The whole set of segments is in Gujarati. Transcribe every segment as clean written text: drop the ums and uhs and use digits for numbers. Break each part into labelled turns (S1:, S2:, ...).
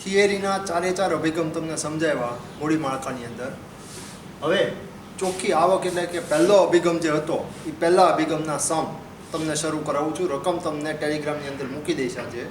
S1: થિયરીના ચારે ચાર અભિગમ તમને સમજાવ્યા મૂડી માળખાની અંદર. હવે ચોખ્ખી આવક એટલે કે પહેલો અભિગમ જે હતો એ પહેલા અભિગમના સમ તમને શરૂ કરાવું છું. રકમ તમને ટેલિગ્રામની અંદર મૂકી દઈશ આજે.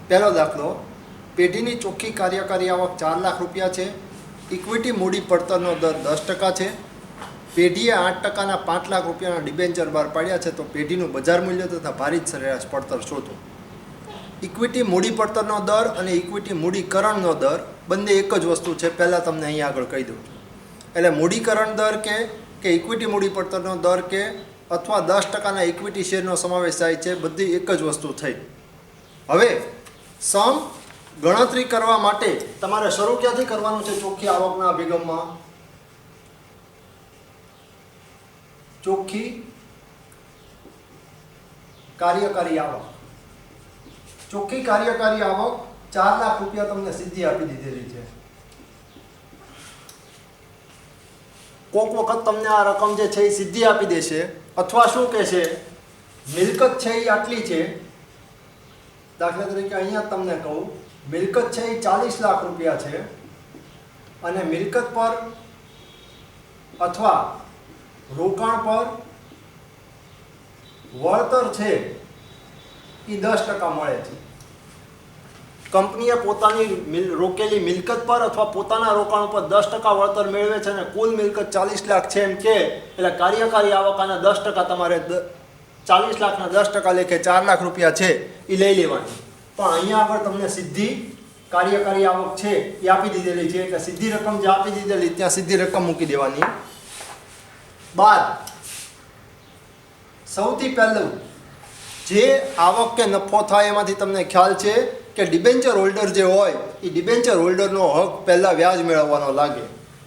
S1: પહેલો દાખલો, પેઢીની ચોખ્ખી કાર્યકારી આવક 4 લાખ રૂપિયા છે. ઇક્વિટી મૂડી પડતરનો દર 10% છે. પેઢીએ 8%ના 5 લાખ રૂપિયાના ડિબેન્ચર બહાર પાડ્યા છે. તો પેઢીનું બજાર મૂલ્ય તથા ભારિત સરેરાશ પડતર શોધો. ઇક્વિટી મૂડી પડતરનો દર અને ઇક્વિટી મૂડીકરણનો દર બંને એક જ વસ્તુ છે. પહેલાં તમને અહીંયા આગળ કહી દઉં છું. એટલે મૂડીકરણ દર કે ઇક્વિટી મૂડી પડતરનો દર કે અથવા 10%ના ઇક્વિટી શેરનો સમાવેશ થાય છે, બધી એક જ વસ્તુ થઈ. હવે સમ ગણતરી કરવા માટે તમારે શરૂ ક્યાંથી કરવાનું છે? ચોખ્ખી આવકના અભિગમમાં ચોખ્ખી કાર્યકારી આવક. ચોખ્ખી કાર્યકારી આવક 4 લાખ રૂપિયા તમને સીધી આપી દીધેલી છે. કોઈક વખત તમને આ રકમ જે છે એ સીધી આપી દેશે, અથવા શું કહેશે, મિલકત છે એ આટલી છે. દાખલા તરીકે અહીંયા તમને કહું, મિલકત છે એ 40 લાખ રૂપિયા છે અને મિલકત પર અથવા રોકાણ પર વળતર છે એ 10% મળે છે. કંપનીએ પોતાની રોકેલી મિલકત પર અથવા પોતાના રોકાણ ઉપર 10% વળતર મેળવે છે અને કુલ મિલકત 40 લાખ છે એમ કે, એટલે કાર્યકારી આવક આના 10% તમારે 40 લાખના 10% લેખે 4 લાખ રૂપિયા છે એ લઈ લેવાની. પણ અહીંયા આગળ તમને સીધી કાર્યકારી આવક છે એ આપી દીધેલી છે, એટલે સીધી રકમ જે આપી દીધેલી ત્યાં સીધી રકમ મૂકી દેવાની. બાદ સૌથી પહેલું જે આવક કે નફો થાય એમાંથી તમને ખ્યાલ છે કે ડિબેન્ચર હોલ્ડર જે હોય એ ડિબેન્ચર હોલ્ડરનો હક પહેલાં વ્યાજ મેળવવાનો લાગે.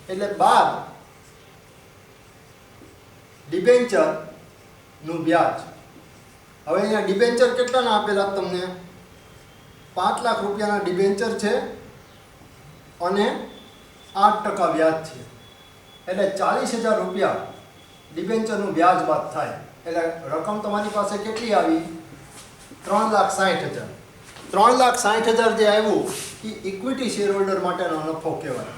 S1: એટલે બાદ ડિબેન્ચરનું વ્યાજ. હવે અહીંયા ડિબેન્ચર કેટલાના આપેલા તમને? 5 લાખ રૂપિયાના ડિબેન્ચર છે અને 8% વ્યાજ છે. એટલે 40,000 રૂપિયા ડિબેન્ચરનું વ્યાજ બાદ થાય. એટલે રકમ તમારી પાસે કેટલી આવી? 3,60,000. 3,60,000 જે આવ્યું એ ઇક્વિટી શેર હોલ્ડર માટેનો નફો કહેવાય.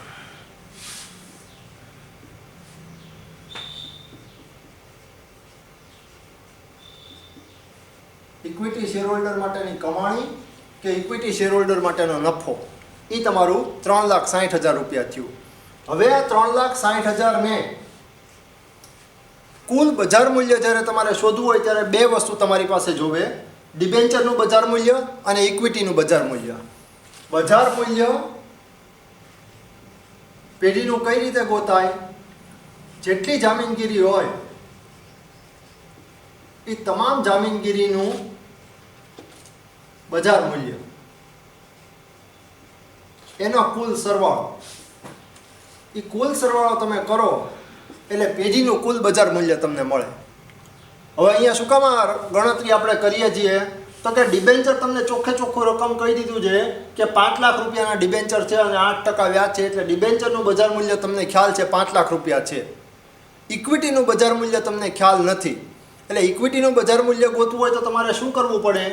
S1: ઇક્વિટી શેર હોલ્ડર માટેની કમાણી કે ઇક્વિટી શેર હોલ્ડર માટેનો નફો, એ તમારું 3,60,000 રૂપિયા થયું. હવે આ 3,60,000 ને કુલ બજાર મૂલ્ય જ્યારે તમારે શોધવું હોય ત્યારે બે વસ્તુ તમારી પાસે જોવે: ડિબેન્ચરનું બજાર મૂલ્ય અને ઇક્વિટીનું બજાર મૂલ્ય. બજાર મૂલ્ય પેઢીનું કઈ રીતે ગોતાય? જેટલી જામીનગીરી હોય એ તમામ જામીનગીરીનું બજાર મૂલ્ય, એનો કુલ સરવાળો. એ કુલ સરવાળો તમે કરો એટલે પેઢીનું કુલ બજાર મૂલ્ય તમને મળે. હવે અહીંયા શું કામ ગણતરી આપણે કરીએ છીએ? તો કે ડિબેન્ચર તમને ચોખ્ખે ચોખ્ખું રકમ કહી દીધું છે કે 5 લાખ રૂપિયાના ડિબેન્ચર છે અને 8% વ્યાજ છે. એટલે ડિબેન્ચરનું બજાર મૂલ્ય તમને ખ્યાલ છે 5 લાખ રૂપિયા છે. ઇક્વિટીનું બજાર મૂલ્ય તમને ખ્યાલ નથી. એટલે ઇક્વિટીનું બજાર મૂલ્ય ગોતવું હોય તો તમારે શું કરવું પડે?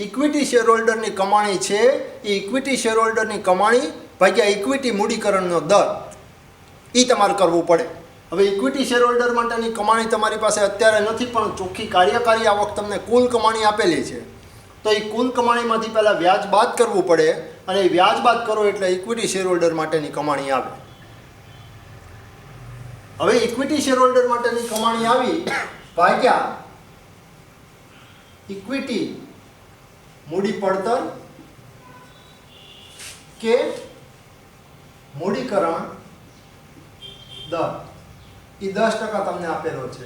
S1: ઇક્વિટી શેર હોલ્ડરની કમાણી છે એ ઇક્વિટી શેર હોલ્ડરની કમાણી ભાગ્યા ઇક્વિટી મૂડીકરણનો દર, એ તમારે કરવું પડે. હવે ઇક્વિટી શેર હોલ્ડર માટેની કમાણી તમારી પાસે અત્યારે નથી, પણ ચોખ્ખી કાર્યકારી આવક તમને કુલ કમાણી આપેલી છે. તો એ કુલ કમાણીમાંથી પહેલાં વ્યાજ બાદ કરવું પડે અને એ વ્યાજ બાદ કરો એટલે ઇક્વિટી શેર હોલ્ડર માટેની કમાણી આવે. હવે ઇક્વિટી શેર હોલ્ડર માટેની કમાણી આવી ભાગ્યા ઇક્વિટી મૂડી પડતર કે મૂડીકરણ દર, એ 10% તમને આપેલો છે.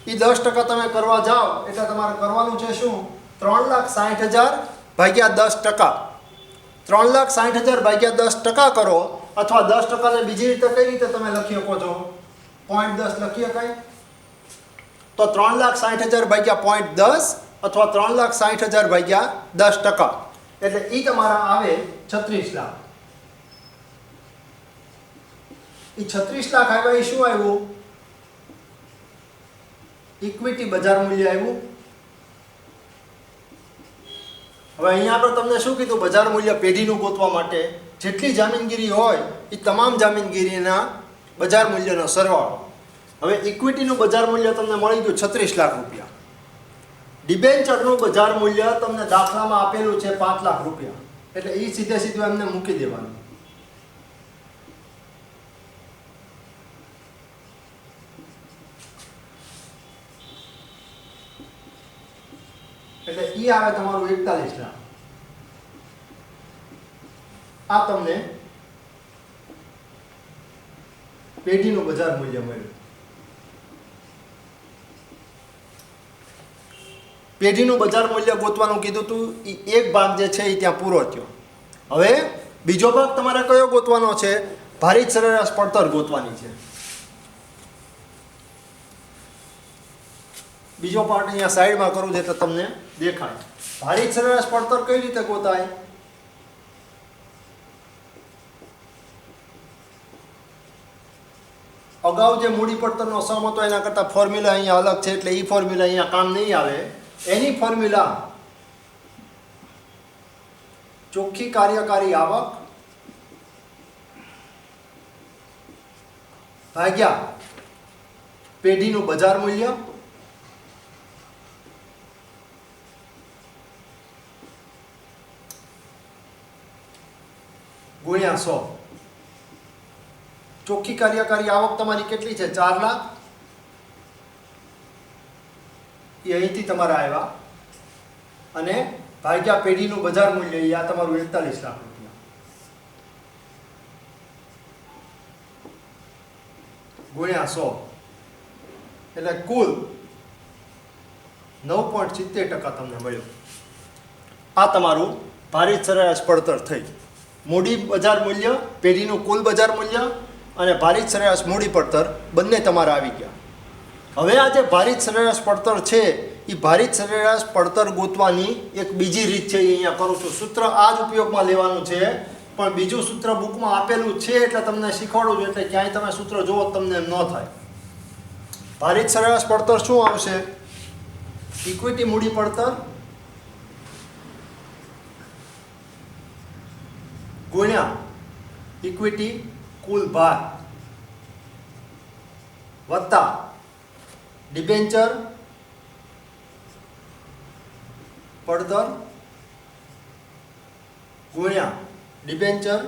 S1: એ 10% તમે કરવા જાઓ એટલે તમારે કરવાનું છે શું? 3,60,000 ભાગ્યા 10%. 3,60,000 ભાગ્યા 10% કરો, અથવા 10% ને બીજી રીતે કઈ રીતે તમે લખી શકો છો? 0.10 લખી શકાય. તો 3,60,000 ભાગ્યા 0.10 અથવા 3,60,000 ભાગ્યા 10%, એટલે એ તમારા આવે 36 લાખ. એ 36 લાખ આવ્યા એ શું આવ્યું? ઇક્વિટી બજાર મૂલ્ય આવ્યું. હવે અહીંયા આગળ તમને શું કીધું? બજાર મૂલ્ય પેઢીનું ગોતવા માટે જેટલી જામીનગીરી હોય એ તમામ જામીનગીરીના બજાર મૂલ્યનો સરવાળો. હવે ઇક્વિટીનું બજાર મૂલ્ય તમને મળી ગયું 36 લાખ રૂપિયા. ડિબેન્ચરનું બજાર મૂલ્ય તમને દાખલામાં આપેલું છે 5 લાખ રૂપિયા. એટલે એ સીધે સીધું એમને મૂકી દેવાનું. એટલે ઈ આવે તમારું 41 લાખ. આ તમને પેઢીનું બજાર મૂલ્ય મળ્યું. પેઢીનું બજાર મૂલ્ય ગોતવાનું કીધું હતું, એ એક ભાગ જે છે એ ત્યાં પૂરો થયો. હવે બીજો ભાગ તમારે કયો ગોતવાનો છે? ભારિત સરેરાશ પડતર ગોતવાની છે. બીજો પાર્ટ અહીંયા સાઈડમાં કરું છે તો તમને દેખાય. ભારિત સરેરાશ પડતર કઈ રીતે ગોતાય? અગાઉ જે મૂડી પડતરનો સમ હતો એના કરતાં ફોર્મ્યુલા અહીંયા અલગ છે, એટલે એ ફોર્મ્યુલા અહીંયા કામ નહીં આવે. એની ફોર્મ્યુલા ચોખ્ખી કાર્યકારી આવક ભાગ્યા પેઢીનું બજાર મૂલ્ય ગુણ્યા 100. ચોખ્ખી કાર્યકારી આવક તમારી કેટલી છે? 4 લાખ. એ અહીંથી તમારા આવ્યા. અને ભાગ્યા પેઢીનું બજાર મૂલ્ય એ આ તમારું 41 લાખ રૂપિયા. ગુણ્યા 100 એટલે કુલ 9.70% તમને મળ્યું. આ તમારું ભારિત સરેરાશ પડતર થઈ. મૂડી બજાર મૂલ્ય, પેઢીનું કુલ બજાર મૂલ્ય અને ભારિત સરેરાશ મૂડી પડતર બંને તમારા આવી ગયા. હવે આ જે ભારિત સરેરાશ પડતર છે એ ભારિત સરેરાશ પડતર ગોતવાની એક બીજી રીત છે, એ અહીંયા કરું છું. સૂત્ર આ જ ઉપયોગમાં લેવાનું છે, પણ બીજું સૂત્ર બુકમાં આપેલું છે એટલે તમને શીખવાડું છું, એટલે ક્યાંય તમે સૂત્ર જુઓ તમને એમ ન થાય. ભારિત સરેરાશ પડતર શું આવશે? ઇક્વિટી મૂડી પડતર ગુણ્યા ઇક્વિટી કુલ ભાર વત્તા ડિબેન્ચર પડતર ગુણ્યા ડિબેન્ચર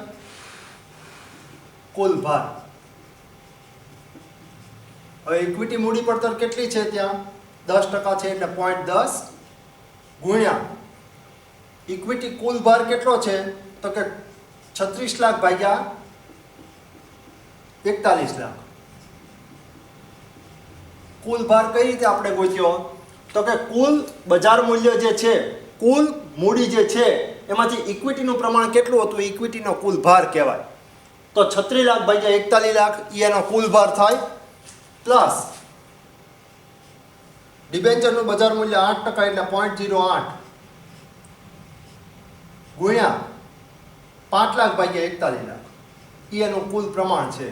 S1: કુલ ભાર. હવે ઇક્વિટી મૂડી પડતર કેટલી છે? ત્યાં 10% છે એટલે 0.10 ગુણ્યા ઇક્વિટી કુલ ભાર કેટલો છે? તો કે 36 લાખ ભાગ્યા 41 લાખ. કુલ ભાર કઈ રીતે આપણે ગોત્યો? તો કે કુલ બજાર મૂલ્ય જે છે, કુલ મૂડી જે છે એમાંથી ઇક્વિટીનું પ્રમાણ કેટલું હતું? ઇક્વિટીનો કુલ ભાર કહેવાય. તો 36 લાખ ભાગ્યા 41 લાખ એનો કુલ ભાર થાય, પ્લસ ડિબેન્ચરનું બજાર મૂલ્ય 8% એટલે 0.08 ગુણ્યા 5 લાખ ભાગ્યા 41 લાખ એનું કુલ પ્રમાણ છે.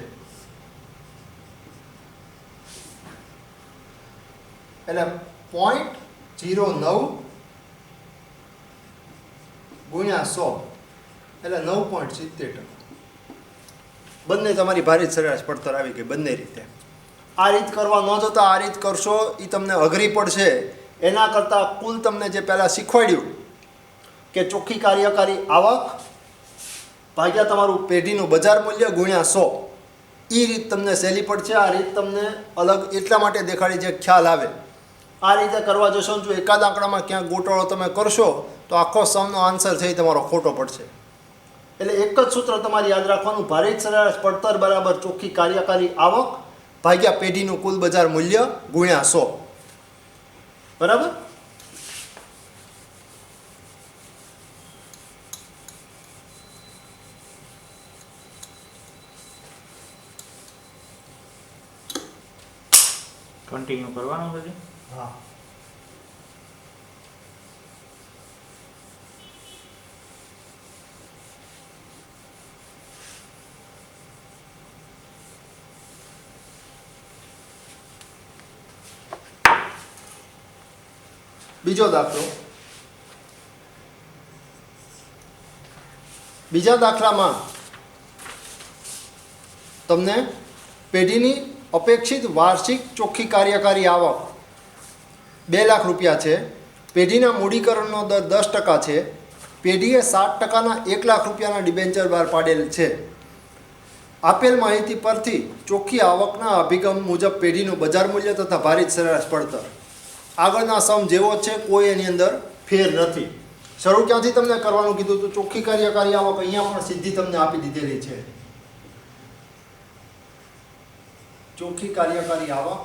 S1: એટલે 0.09 ગુણ્યા 100 એટલે 9.70%. બંને તમારી ભારિત સરેરાશ પડતર આવી ગઈ બંને રીતે. આ રીત કરવા ન જતા આ રીત કરશો એ તમને અઘરી પડશે. એના કરતાં કુલ તમને જે પહેલાં શીખવાડ્યું કે ચોખ્ખી કાર્યકારી આવક ભાગ્યા તમારું પેઢીનું બજાર મૂલ્ય ગુણ્યા 100, એ રીત તમને સહેલી પડશે. આ રીત તમને અલગ એટલા માટે દેખાડી જે ખ્યાલ આવે. આ રીતે કરવા જશો જો એકાદ આંકડામાં ક્યાંક ગોટાળો તમે કરશો તો આખો સમનો આન્સર છે એ તમારો ખોટો પડશે. એટલે એક જ સૂત્ર તમારે યાદ રાખવાનું, ભારિત સરેરાશ પડતર બરાબર ચોખ્ખી કાર્યકારી આવક ભાગ્યા પેઢીનું કુલ બજાર મૂલ્ય ગુણ્યા 100. બરાબર?
S2: કન્ટિન્યુ કરવાનું છે.
S1: હા. બીજો દાખલો, બીજા દાખલામાં તમને પેઢીની અપેક્ષિત વાર્ષિક ચોખ્ખી કાર્યકારી આવક 2 લાખ રૂપિયા છે. પેઢીના મૂડીકરણનો દર 10% છે. પેઢીએ 7%ના 1 લાખ રૂપિયાના ડિબેન્ચર બહાર પાડેલ છે. આપેલ માહિતી પરથી ચોખ્ખી આવકના અભિગમ મુજબ પેઢીનું બજાર મૂલ્ય તથા ભારિત સરેરાશ પડતર. આગળના સમ જેવો છે, કોઈ એની અંદર ફેર નથી. શરૂ ક્યાંથી તમને કરવાનું કીધું તો ચોખ્ખી કાર્યકારી આવક અહીંયા પણ સીધી તમને આપી દીધેલી છે. ચોખ્ખી કાર્યકારી આવક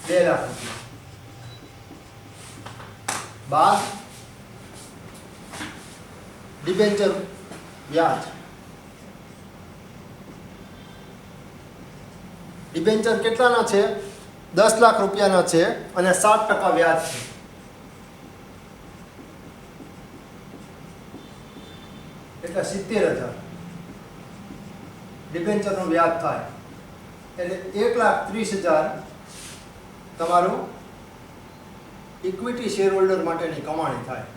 S1: 2 લાખ રૂપિયા બાદ ડિબેન્ચર વ્યાજ. ડિબેન્ચર કેટલાના છે? 10 લાખ રૂપિયાના છે અને 7% વ્યાજ છે. એટલે 70,000 ડિબેન્ચરનું વ્યાજ થાય. એટલે 1,30,000 તમારું ઇક્વિટી શેર હોલ્ડર માટેની કમાણી થાય.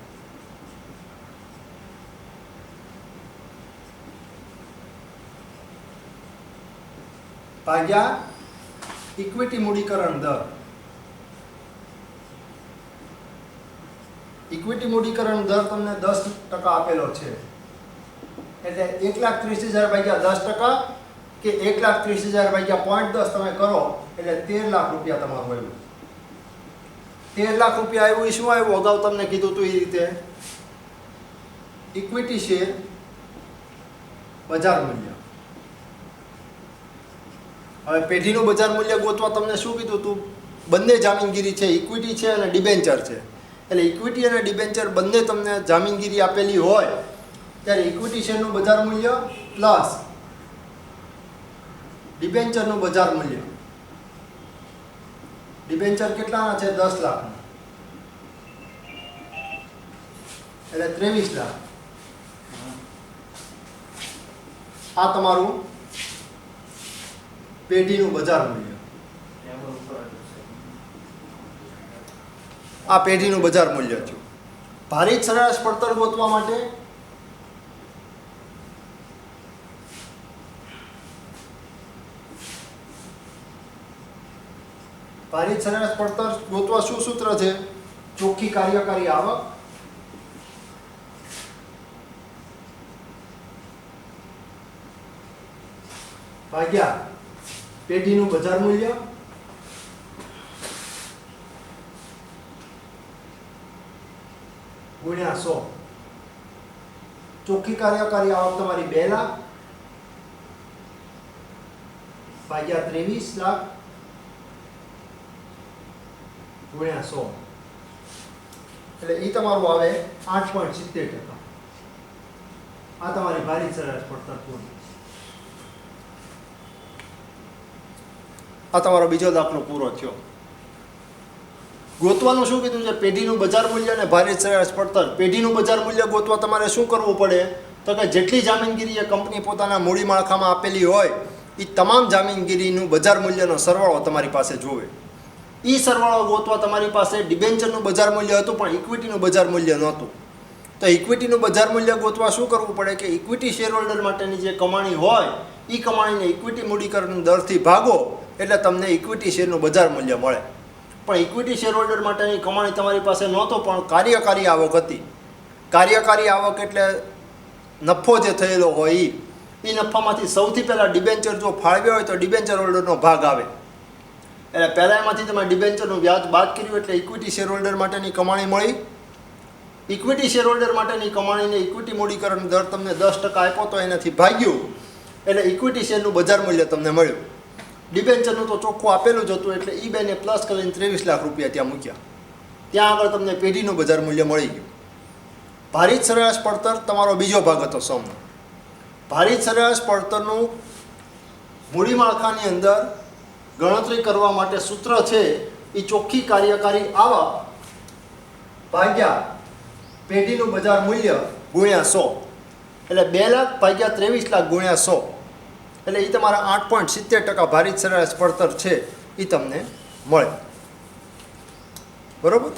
S1: ભાગ્યા ઇક્વિટી મૂડીકરણ દર. ઇક્વિટી મૂડીકરણ દર તમને 10% આપેલો છે. એટલે 1,30,000 ભાગ્યા 10% કે 1,30,000 ભાગ્યા 0.10 તમે કરો એટલે 13 લાખ રૂપિયા તમારું આવ્યું. 13 લાખ રૂપિયા આવ્યું એ શું આવ્યું? અગાઉ તમને કીધું હતું એ રીતે ઇક્વિટી શેર બજાર મૂલ્ય. હવે પેઢીનું બજાર મૂલ્ય ગોતવા તમને શું કીધું હતું? બંને જામીનગીરી છે, ઇક્વિટી છે અને ડિબેન્ચર છે. એટલે ઇક્વિટી અને ડિબેન્ચર બંને તમને જામીનગીરી આપેલી હોય ત્યારે ઇક્વિટી શેરનું બજાર મૂલ્ય પ્લસ ડિબેન્ચરનું બજાર મૂલ્ય. ડિબેન્ચર કેટલાના છે? 10 લાખના. એટલે 23 લાખ. આ તમારું પેઢીનું બજાર મૂલ્ય. આ પેઢીનું બજાર મૂલ્ય છે. ભારિત સરેરાશ પડતર ગોતવા માટે ભારિત સરેરાશ પડતર ગોતવા શું સૂત્ર છે? ચોખ્ખી કાર્યકારી આવક ભાગ્યા પેઢીનું બજાર મૂલ્ય ગુણ્યા 100. ચોખ્ખી કાર્યકારી આવક તમારી 2 લાખ ભાગ્યા 23 લાખ ગુણ્યા 100. એટલે એ તમારું આવે 8.70%. આ તમારી ભારિત સરેરાશ પડતર પૂર્ણ. આ તમારો બીજો દાખલો પૂરો થયો. ગોતવાનું શું કીધું છે? પેઢીનું બજાર મૂલ્ય અને ભારિત સરેરાશ પડતર. પેઢીનું બજાર મૂલ્ય ગોતવા તમારે શું કરવું પડે? તો કે જેટલી જામીનગીરી એ કંપની પોતાના મૂડી માળખામાં આપેલી હોય એ તમામ જામીનગીરીનું બજાર મૂલ્યનો સરવાળો તમારી પાસે જોવે. એ સરવાળો ગોતવા તમારી પાસે ડિબેન્ચરનું બજાર મૂલ્ય હતું પણ ઇક્વિટીનું બજાર મૂલ્ય નહોતું. તો ઇક્વિટીનું બજાર મૂલ્ય ગોતવા શું કરવું પડે કે ઇક્વિટી શેર હોલ્ડર માટેની જે કમાણી હોય એ કમાણીને ઇક્વિટી મૂડીકરણ દરથી ભાગો એટલે તમને ઇક્વિટી શેરનું બજાર મૂલ્ય મળે. પણ ઇક્વિટી શેર હોલ્ડર માટેની કમાણી તમારી પાસે નહોતો પણ કાર્યકારી આવક હતી. કાર્યકારી આવક એટલે નફો જે થયેલો હોય એ નફામાંથી સૌથી પહેલાં ડિબેન્ચર જો ફાળવ્યો હોય તો ડિબેન્ચર હોલ્ડરનો ભાગ આવે. એટલે પહેલાં એમાંથી તમે ડિબેન્ચરનું વ્યાજ બાદ કર્યું એટલે ઇક્વિટી શેર હોલ્ડર માટેની કમાણી મળી. ઇક્વિટી શેર હોલ્ડર માટેની કમાણીને ઇક્વિટી મૂડીકરણ દર તમને 10% આપ્યો તો એનાથી ભાગ્યું એટલે ઇક્વિટી શેરનું બજાર મૂલ્ય તમને મળ્યું. ડિબેન્ચરનું તો ચોખ્ખું આપેલું જ હતું એટલે ઈ બેને પ્લસ કરીને 23 લાખ રૂપિયા ત્યાં મૂક્યા. ત્યાં આગળ તમને પેઢીનું બજાર મૂલ્ય મળી ગયું. ભારિત સરેરાશ પડતર તમારો બીજો ભાગ હતો સમનો. ભારિત સરેરાશ પડતરનું મૂડી માળખાની અંદર ગણતરી કરવા માટે સૂત્ર છે એ ચોખ્ખી કાર્યકારી આવક ભાગ્યા પેઢીનું બજાર મૂલ્ય ગુણ્યા 100. એટલે 2 લાખ ભાગ્યા 23 લાખ ગુણ્યા 100. એટલે એ તમારા 8.70% ભારિત સરેરાશ પડતર છે એ તમને મળે. બરાબર.